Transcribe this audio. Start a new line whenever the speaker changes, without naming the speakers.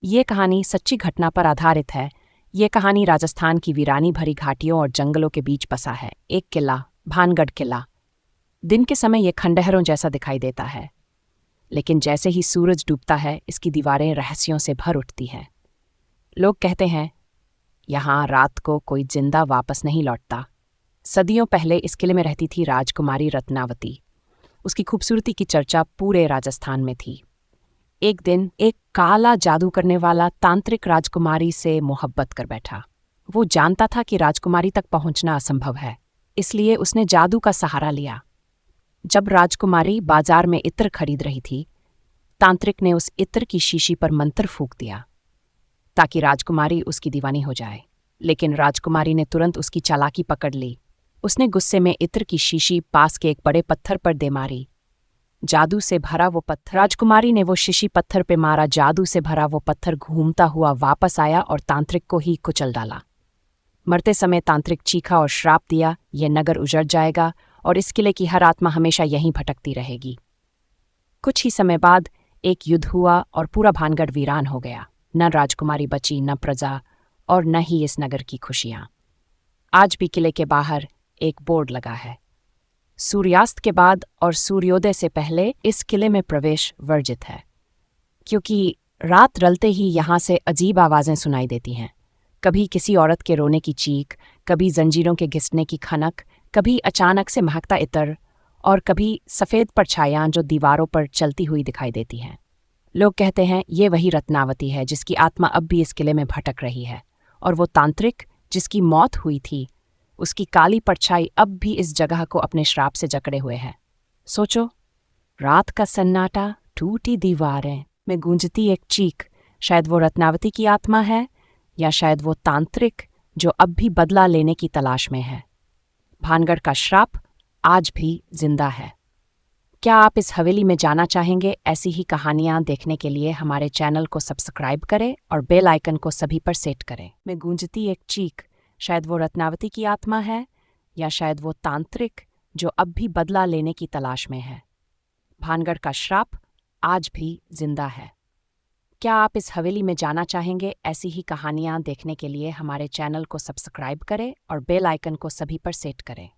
ये कहानी सच्ची घटना पर आधारित है। ये कहानी राजस्थान की वीरानी भरी घाटियों और जंगलों के बीच बसा है एक किला, भानगढ़ किला। दिन के समय ये खंडहरों जैसा दिखाई देता है, लेकिन जैसे ही सूरज डूबता है इसकी दीवारें रहस्यों से भर उठती हैं। लोग कहते हैं यहाँ रात को कोई जिंदा वापस नहीं लौटता। सदियों पहले इस किले में रहती थी राजकुमारी रत्नावती। उसकी खूबसूरती की चर्चा पूरे राजस्थान में थी। एक दिन एक काला जादू करने वाला तांत्रिक राजकुमारी से मोहब्बत कर बैठा। वो जानता था कि राजकुमारी तक पहुंचना असंभव है, इसलिए उसने जादू का सहारा लिया। जब राजकुमारी बाजार में इत्र खरीद रही थी, तांत्रिक ने उस इत्र की शीशी पर मंत्र फूंक दिया ताकि राजकुमारी उसकी दीवानी हो जाए। लेकिन राजकुमारी ने तुरंत उसकी चालाकी पकड़ ली। उसने गुस्से में इत्र की शीशी पास के एक बड़े पत्थर पर दे मारी। जादू से भरा वो पत्थर राजकुमारी ने वो शीशी पत्थर पे मारा। जादू से भरा वो पत्थर घूमता हुआ वापस आया और तांत्रिक को ही कुचल डाला। मरते समय तांत्रिक चीखा और श्राप दिया, यह नगर उजड़ जाएगा और इस किले की हर आत्मा हमेशा यहीं भटकती रहेगी। कुछ ही समय बाद एक युद्ध हुआ और पूरा भानगढ़ वीरान हो गया। न राजकुमारी बची, न प्रजा, और न ही इस नगर की खुशियां। आज भी किले के बाहर एक बोर्ड लगा है, सूर्यास्त के बाद और सूर्योदय से पहले इस किले में प्रवेश वर्जित है, क्योंकि रात रलते ही यहाँ से अजीब आवाज़ें सुनाई देती हैं। कभी किसी औरत के रोने की चीख, कभी जंजीरों के घिसने की खनक, कभी अचानक से महकता इत्र, और कभी सफ़ेद परछाइयाँ जो दीवारों पर चलती हुई दिखाई देती हैं। लोग कहते हैं ये वही रत्नावती है जिसकी आत्मा अब भी इस किले में भटक रही है, और वो तांत्रिक जिसकी मौत हुई थी, उसकी काली परछाई अब भी इस जगह को अपने श्राप से जकड़े हुए है। सोचो, रात का सन्नाटा, टूटी दीवारें में गूंजती एक चीख, शायद वो रत्नावती की आत्मा है, या शायद वो तांत्रिक जो अब भी बदला लेने की तलाश में है। भानगढ़ का श्राप आज भी जिंदा है। क्या आप इस हवेली में जाना चाहेंगे? ऐसी ही कहानियां देखने के लिए हमारे चैनल को सब्सक्राइब करें और बेल आइकन को सभी पर सेट करें। में गूंजती एक चीख, शायद वो रत्नावती की आत्मा है, या शायद वो तांत्रिक जो अब भी बदला लेने की तलाश में है। भानगढ़ का श्राप आज भी जिंदा है। क्या आप इस हवेली में जाना चाहेंगे? ऐसी ही कहानियां देखने के लिए हमारे चैनल को सब्सक्राइब करें और बेल आइकन को सभी पर सेट करें।